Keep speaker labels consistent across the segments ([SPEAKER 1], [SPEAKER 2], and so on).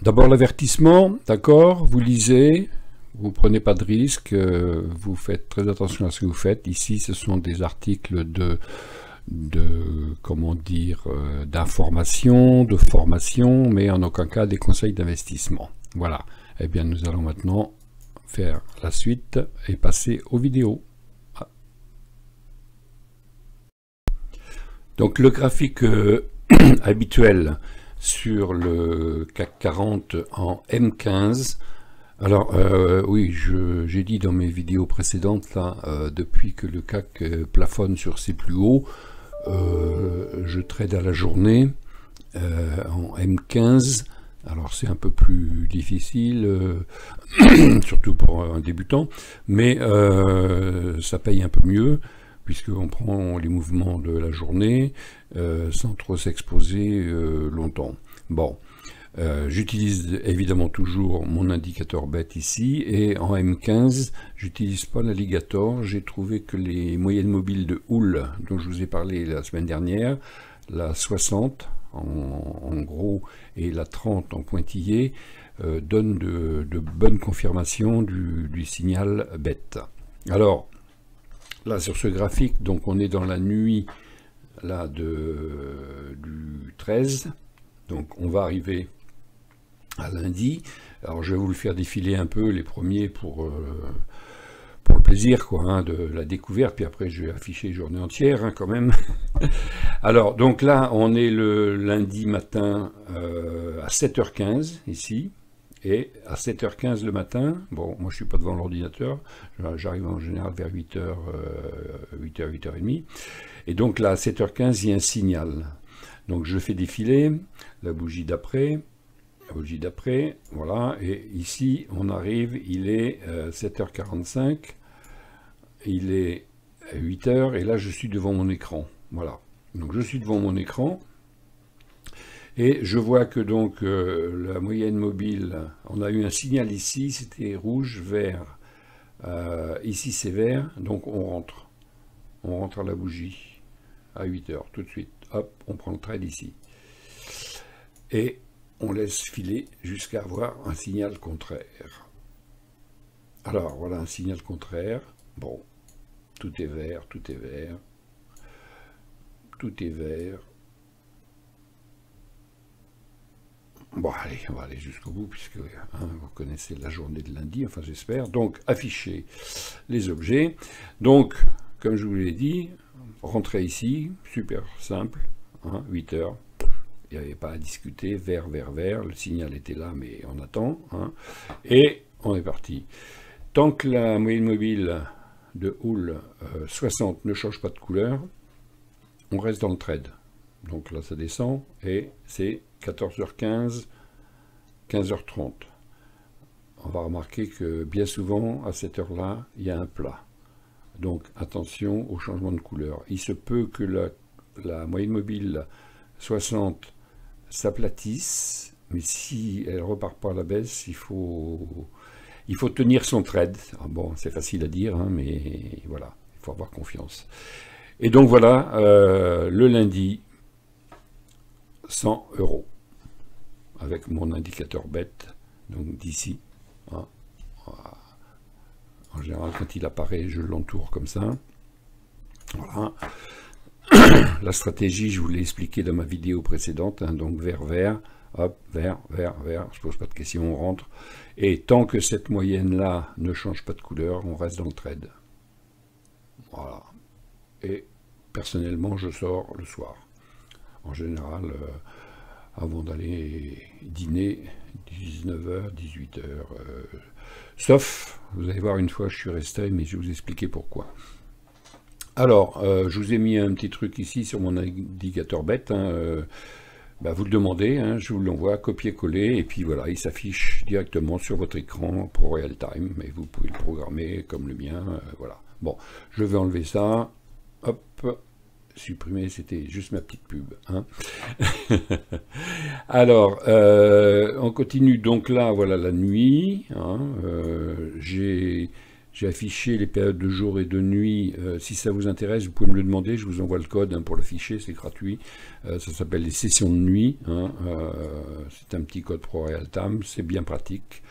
[SPEAKER 1] D'abord l'avertissement, d'accord, vous lisez, vous prenez pas de risque, vous faites très attention à ce que vous faites. Ici, ce sont des articles comment dire, d'information, de formation, mais en aucun cas des conseils d'investissement. Voilà. Eh bien, nous allons maintenant faire la suite et passer aux vidéos. Donc, le graphique habituel sur le CAC 40 en M15. Alors, oui, j'ai dit dans mes vidéos précédentes, là, depuis que le CAC plafonne sur ses plus hauts, je trade à la journée en M15. Alors, c'est un peu plus difficile, surtout pour un débutant, mais ça paye un peu mieux, puisqu'on prend les mouvements de la journée sans trop s'exposer longtemps. Bon, j'utilise évidemment toujours mon indicateur BET ici, et en M15, j'utilise pas l'alligator. J'ai trouvé que les moyennes mobiles de Hull, dont je vous ai parlé la semaine dernière, la 60 en gros et la 30 en pointillé, donnent de bonnes confirmations du signal BET. Alors, là, sur ce graphique, donc on est dans la nuit là, du 13. Donc on va arriver à lundi. Alors je vais vous le faire défiler un peu les premiers pour le plaisir, quoi, hein, de la découverte. Puis après, je vais afficher les journées entières, hein, quand même. Alors, donc là, on est le lundi matin à 7h15 ici. Et à 7h15 le matin, bon, moi je suis pas devant l'ordinateur, j'arrive en général vers 8h, 8h30, et donc là à 7h15 il y a un signal. Donc je fais défiler la bougie d'après, voilà, et ici on arrive, il est 7h45, il est 8h, et là je suis devant mon écran, voilà. Donc je suis devant mon écran, et je vois que donc la moyenne mobile, on a eu un signal ici, c'était rouge, vert, ici c'est vert, donc on rentre à la bougie à 8h tout de suite, hop, on prend le trade ici, et on laisse filer jusqu'à avoir un signal contraire. Alors voilà un signal contraire, bon, tout est vert, tout est vert, tout est vert. Bon, allez, on va aller jusqu'au bout, puisque hein, vous connaissez la journée de lundi, enfin j'espère. Donc, afficher les objets. Donc, comme je vous l'ai dit, rentrez ici, super simple, hein, 8h. Il n'y avait pas à discuter, vert, vert, vert. Le signal était là, mais on attend. Hein, et on est parti. Tant que la moyenne mobile de Hull 60 ne change pas de couleur, on reste dans le trade. Donc là, ça descend, et c'est 14h15, 15h30. On va remarquer que bien souvent, à cette heure-là, il y a un plat. Donc attention au changement de couleur. Il se peut que la moyenne mobile 60 s'aplatisse, mais si elle repart pas à la baisse, il faut tenir son trade. Ah bon, c'est facile à dire, hein, mais voilà, il faut avoir confiance. Et donc voilà, le lundi, 100 € avec mon indicateur BET, donc d'ici. Hein, en général, quand il apparaît, je l'entoure comme ça. Voilà. La stratégie, je vous l'ai expliqué dans ma vidéo précédente, hein, donc vert, vert, hop, vert, vert, vert, je pose pas de questions, on rentre. Et tant que cette moyenne-là ne change pas de couleur, on reste dans le trade. Voilà. Et personnellement, je sors le soir. En général, avant d'aller dîner, 19h, 18h. Sauf, vous allez voir, une fois je suis resté, mais je vais vous expliquer pourquoi. Alors, je vous ai mis un petit truc ici sur mon indicateur BET. Hein, bah, vous le demandez, hein, je vous l'envoie, copier-coller, et puis voilà, il s'affiche directement sur votre écran pour Real Time, mais vous pouvez le programmer comme le mien, voilà. Bon, je vais enlever ça, hop, supprimer, c'était juste ma petite pub. Hein. Alors, on continue donc là, voilà la nuit, hein, j'ai J'ai affiché les périodes de jour et de nuit. Si ça vous intéresse, vous pouvez me le demander. Je vous envoie le code pour l'afficher, c'est gratuit. Ça s'appelle les sessions de nuit. Hein. C'est un petit code ProRealTime, c'est bien pratique.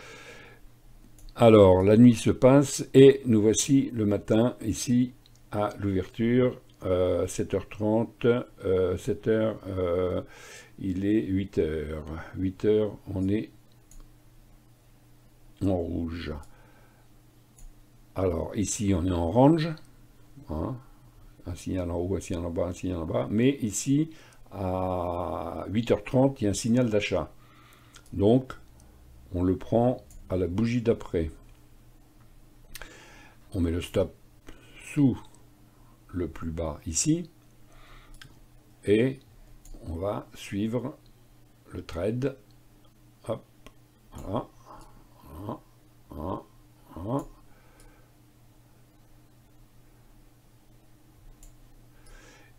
[SPEAKER 1] Alors, la nuit se passe et nous voici le matin ici à l'ouverture. 7h30, 7h, il est 8h. 8h, on est en rouge. Alors ici on est en orange, hein, un signal en haut, un signal en bas, un signal en bas, mais ici à 8h30 il y a un signal d'achat. Donc on le prend à la bougie d'après. On met le stop sous le plus bas ici et on va suivre le trade. Hop, voilà, voilà, voilà, voilà.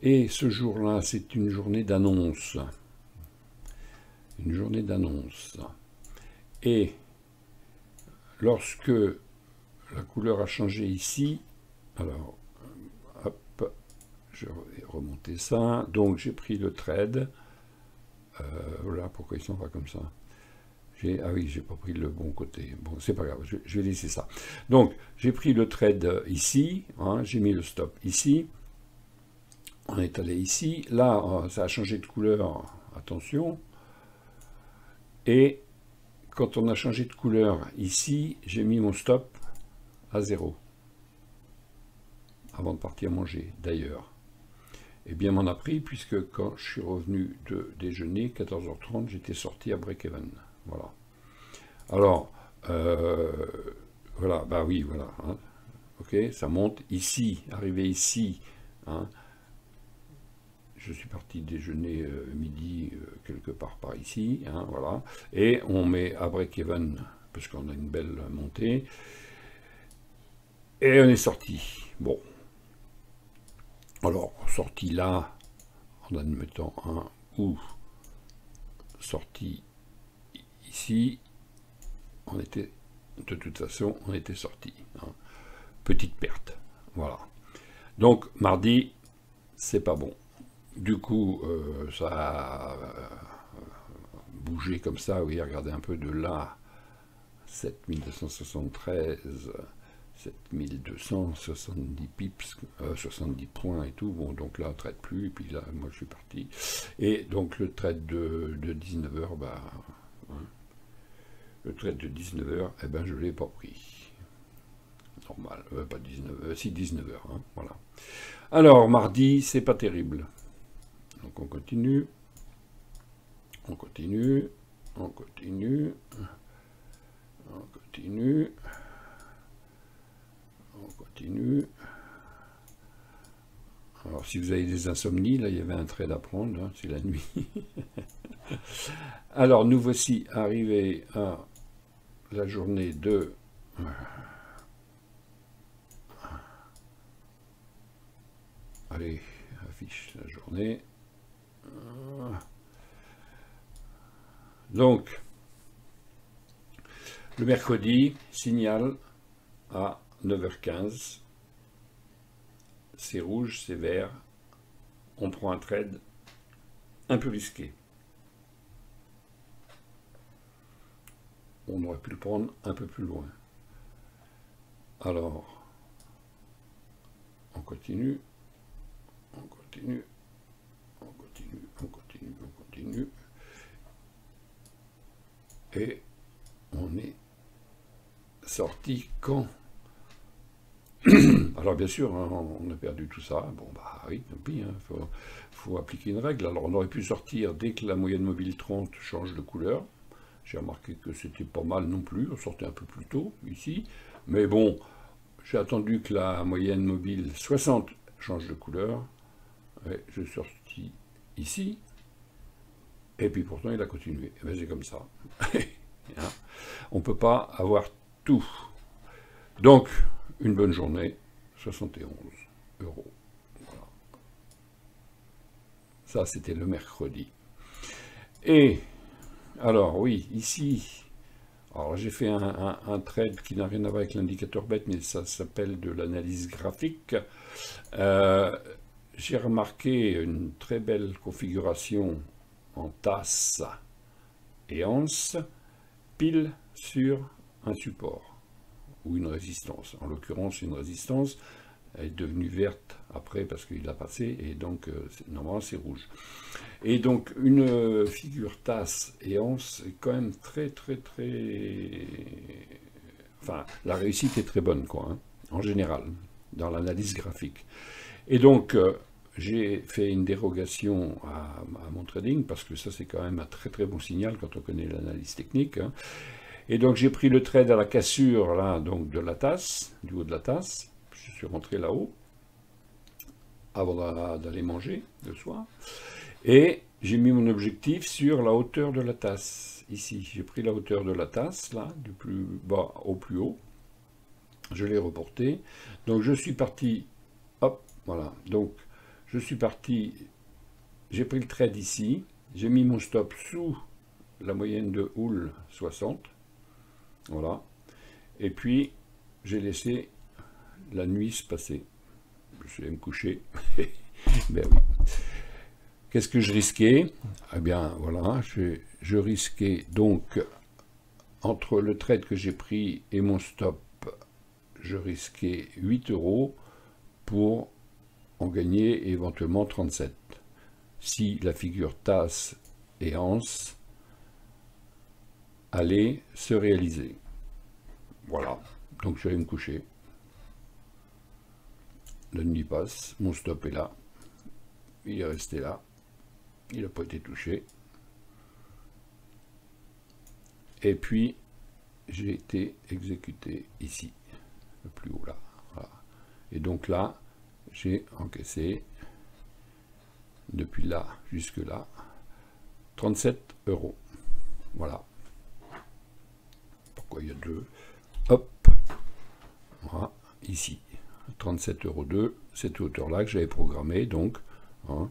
[SPEAKER 1] Et ce jour-là, c'est une journée d'annonce. Une journée d'annonce. Et lorsque la couleur a changé ici, alors, hop, je vais remonter ça. Donc, j'ai pris le trade. Voilà, pourquoi ils sont pas comme ça. Ah oui, j'ai pas pris le bon côté. Bon, c'est pas grave, je vais laisser ça. Donc, j'ai pris le trade ici. Hein, j'ai mis le stop ici. On est allé ici, là ça a changé de couleur, attention, et quand on a changé de couleur ici, j'ai mis mon stop à 0, avant de partir manger d'ailleurs. Et bien m'en a pris, puisque quand je suis revenu de déjeuner, 14h30, j'étais sorti à break-even, voilà. Alors, voilà, bah oui, voilà, hein. Ok, ça monte ici, arrivé ici, hein. Je suis parti déjeuner midi quelque part par ici, hein, voilà. Et on met à break-even, parce qu'on a une belle montée. Et on est sorti. Bon. Alors, sorti là, en admettant un ou sorti ici, on était, de toute façon, on était sorti. Hein. Petite perte. Voilà. Donc, mardi, c'est pas bon. Du coup, ça a bougé comme ça, oui, regardez un peu de là, 7273, 7270 pips, 70 points et tout, bon, donc là, on ne traite plus, et puis là, moi, je suis parti. Et donc, le trade de 19h, bah, hein, le trade de 19h, eh ben, je ne l'ai pas pris. Normal, pas 19h, si 19h, hein, voilà. Alors, mardi, c'est pas terrible. Donc on continue, on continue, on continue, on continue, on continue. Alors si vous avez des insomnies, là il y avait un trade à prendre, hein, c'est la nuit. Alors nous voici arrivés à la journée de... Allez, affiche la journée. Donc, le mercredi, signal à 9h15. C'est rouge, c'est vert. On prend un trade un peu risqué. On aurait pu le prendre un peu plus loin. Alors, on continue, on continue. On continue, on continue, on continue. Et on est sorti quand? Alors bien sûr, hein, on a perdu tout ça. Bon bah oui, tant pis, hein, faut appliquer une règle. Alors on aurait pu sortir dès que la moyenne mobile 30 change de couleur. J'ai remarqué que c'était pas mal non plus, on sortait un peu plus tôt ici. Mais bon, j'ai attendu que la moyenne mobile 60 change de couleur. Et je suis sorti ici, et puis pourtant il a continué. Ben, c'est comme ça. Hein, on ne peut pas avoir tout. Donc, une bonne journée, 71 €. Voilà. Ça, c'était le mercredi. Et, alors oui, ici, Alors j'ai fait un trade qui n'a rien à voir avec l'indicateur bête, mais ça s'appelle de l'analyse graphique. J'ai remarqué une très belle configuration en tasse et anse, pile sur un support ou une résistance. En l'occurrence, une résistance est devenue verte après parce qu'il a passé, et donc normalement c'est rouge. Et donc une figure tasse et anse est quand même très. Enfin, la réussite est très bonne, quoi, hein, en général, dans l'analyse graphique. Et donc, j'ai fait une dérogation à mon trading, parce que ça, c'est quand même un très bon signal quand on connaît l'analyse technique, hein. Et donc, j'ai pris le trade à la cassure, là, donc de la tasse, du haut de la tasse. Je suis rentré là-haut, avant d'aller manger le soir. Et j'ai mis mon objectif sur la hauteur de la tasse, ici. J'ai pris la hauteur de la tasse, là, du plus bas au plus haut. Je l'ai reporté. Donc, je suis parti, hop, voilà. Donc, je suis parti, j'ai pris le trade ici, j'ai mis mon stop sous la moyenne de Hull 60, voilà, et puis j'ai laissé la nuit se passer. Je suis allé me coucher, ben oui. Qu'est-ce que je risquais? Eh bien, voilà, je risquais donc, entre le trade que j'ai pris et mon stop, je risquais 8 € pour en gagner éventuellement 37. Si la figure tasse et anse allait se réaliser. Voilà, donc je vais me coucher. La nuit passe, mon stop est là, il est resté là, il n'a pas été touché. Et puis, j'ai été exécuté ici, le plus haut là. Voilà. Et donc là, j'ai encaissé, depuis là jusque là, 37 €. Voilà. Pourquoi il y a deux? Hop. Voilà, ici. 37,2 €, cette hauteur-là que j'avais programmée, donc, hein,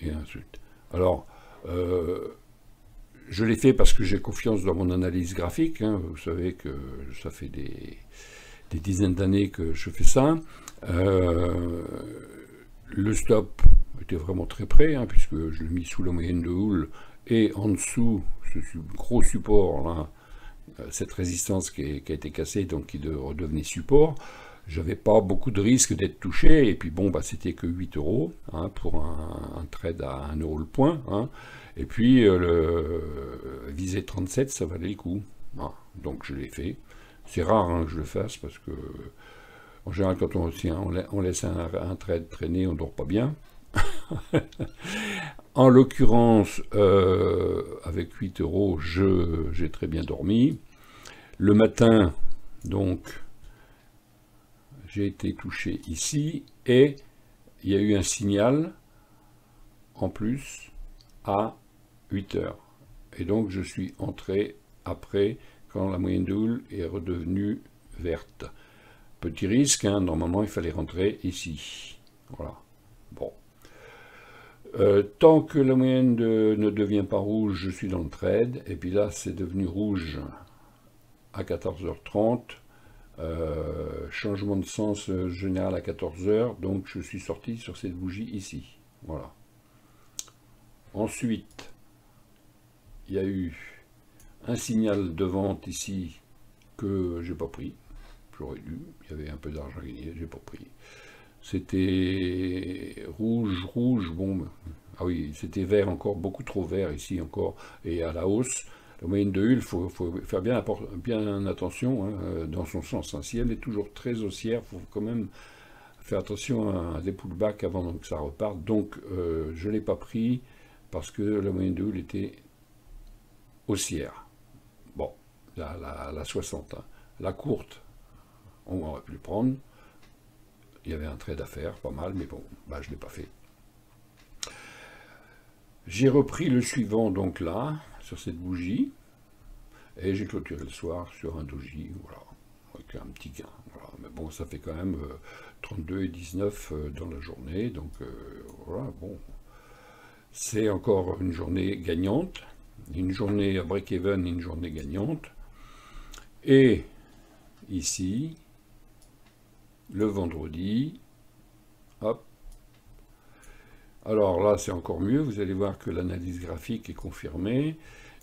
[SPEAKER 1] et ensuite. Alors, je l'ai fait parce que j'ai confiance dans mon analyse graphique, hein. Vous savez que ça fait des dizaines d'années que je fais ça. Le stop était vraiment très près, hein, puisque je l'ai mis sous la moyenne de Hull, et en dessous, ce gros support, là, cette résistance qui a été cassée, donc qui redevenait support. J'avais pas beaucoup de risque d'être touché, et puis bon, bah, c'était que 8 €, hein, pour un trade à 1 € le point, hein. Et puis viser 37, ça valait le coup, hein. Donc je l'ai fait. C'est rare, hein, que je le fasse, parce que en général, quand on laisse un trade traîner, on ne dort pas bien. En l'occurrence, avec 8 €, j'ai très bien dormi. Le matin, donc, j'ai été touché ici, et il y a eu un signal en plus à 8 h. Et donc, je suis entré après, quand la moyenne de Hull est redevenue verte. Petit risque, hein, normalement, il fallait rentrer ici. Voilà. Bon. Tant que la moyenne ne devient pas rouge, je suis dans le trade. Et puis là, c'est devenu rouge à 14h30. Changement de sens général à 14h. Donc, je suis sorti sur cette bougie ici. Voilà. Ensuite, il y a eu un signal de vente ici que j'ai pas pris. J'aurais dû. Il y avait un peu d'argent gagné. J'ai pas pris. C'était rouge, bon, ah oui, c'était vert encore, beaucoup trop vert ici encore, et à la hausse. La moyenne de Hull, il faut faire bien attention, hein, dans son sens, hein. Si elle est toujours très haussière, il faut quand même faire attention à des pullbacks avant que ça reparte. Donc, je ne l'ai pas pris parce que la moyenne de Hull était haussière. Bon, la 60, hein. La courte, on aurait pu le prendre. Il y avait un trade à faire, pas mal, mais bon, bah, je ne l'ai pas fait. J'ai repris le suivant, donc là, sur cette bougie, et j'ai clôturé le soir sur un doji, voilà, avec un petit gain. Voilà. Mais bon, ça fait quand même 32,19 dans la journée, donc voilà, bon. C'est encore une journée gagnante, une journée à break-even, une journée gagnante. Et ici, le vendredi, hop. Alors là, c'est encore mieux, vous allez voir que l'analyse graphique est confirmée.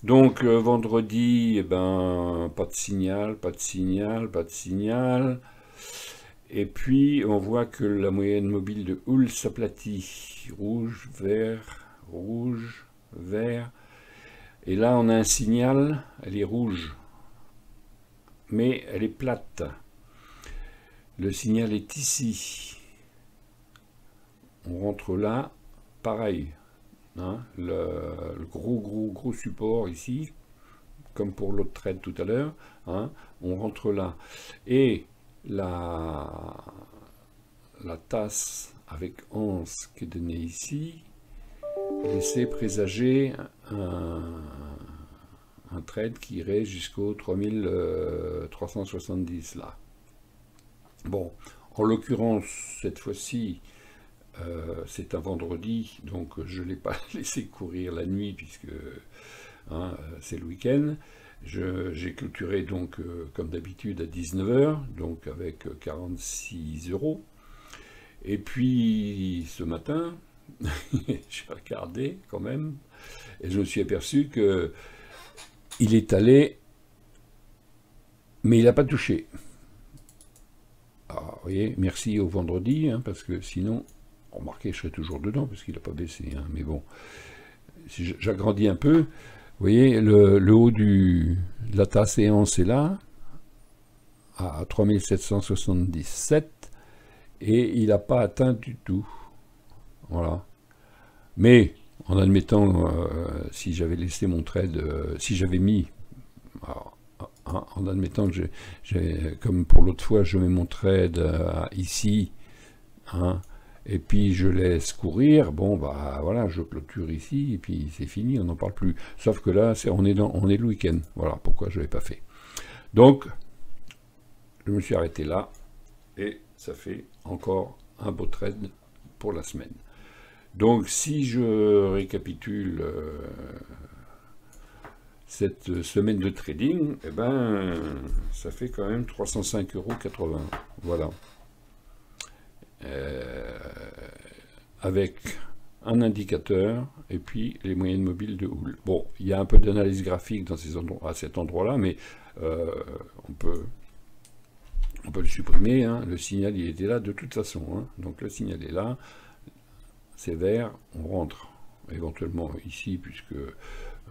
[SPEAKER 1] Donc vendredi, eh ben, pas de signal, pas de signal, pas de signal. Et puis on voit que la moyenne mobile de Hull s'aplatit. Rouge, vert. Et là on a un signal, elle est rouge. Mais elle est plate. Le signal est ici. On rentre là, pareil. Hein, le gros support ici, comme pour l'autre trade tout à l'heure, hein, on rentre là. Et la tasse avec anse qui est donnée ici laissait présager un trade qui irait jusqu'au 3370 là. Bon, en l'occurrence, cette fois-ci, c'est un vendredi, donc je ne l'ai pas laissé courir la nuit puisque hein, c'est le week-end. J'ai clôturé donc comme d'habitude à 19 h, donc avec 46 €. Et puis ce matin, j'ai regardé quand même et je me suis aperçu que il est allé, mais il n'a pas touché. Alors, vous voyez, merci au vendredi, hein, parce que sinon, remarquez, je serais toujours dedans, parce qu'il n'a pas baissé. Hein, mais bon, si j'agrandis un peu, vous voyez, le haut de la tasse séance est là, à 3777, et il n'a pas atteint du tout. Voilà. Mais, en admettant, si j'avais laissé mon trade, si j'avais mis... Alors, en admettant que comme pour l'autre fois, je mets mon trade ici, hein, et puis je laisse courir, bon bah voilà, je clôture ici, et puis c'est fini, on n'en parle plus. Sauf que là, on est le week-end, voilà pourquoi je ne l'ai pas fait. Donc, je me suis arrêté là, et ça fait encore un beau trade pour la semaine. Donc si je récapitule... cette semaine de trading, eh ben, ça fait quand même 305,80 €. Voilà. Avec un indicateur et puis les moyennes mobiles de Hull. Bon, il y a un peu d'analyse graphique dans à cet endroit-là, mais on peut le supprimer. Hein. Le signal, il était là de toute façon. Hein. Donc le signal est là. C'est vert. On rentre éventuellement ici, puisque...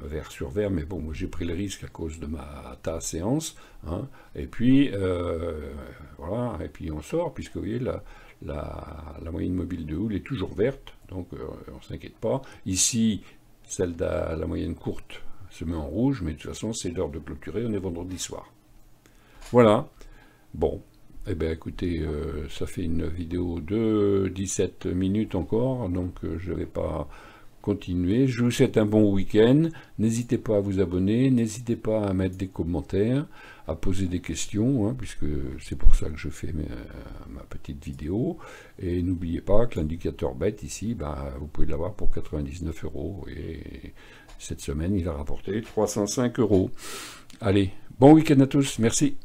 [SPEAKER 1] vert sur vert, mais bon, moi j'ai pris le risque à cause de ma tasse séance, hein, et puis voilà, et puis on sort, puisque vous voyez, la moyenne mobile de Hull est toujours verte, donc on ne s'inquiète pas. Ici, celle de la moyenne courte se met en rouge, mais de toute façon, c'est l'heure de clôturer, on est vendredi soir. Voilà, bon, eh bien écoutez, ça fait une vidéo de 17 minutes encore, donc je ne vais pas... continuer. Je vous souhaite un bon week-end. N'hésitez pas à vous abonner, n'hésitez pas à mettre des commentaires, à poser des questions, hein, puisque c'est pour ça que je fais ma petite vidéo. Et n'oubliez pas que l'indicateur BET ici, bah, vous pouvez l'avoir pour 99 €. Et cette semaine, il a rapporté 305 €. Allez, bon week-end à tous. Merci.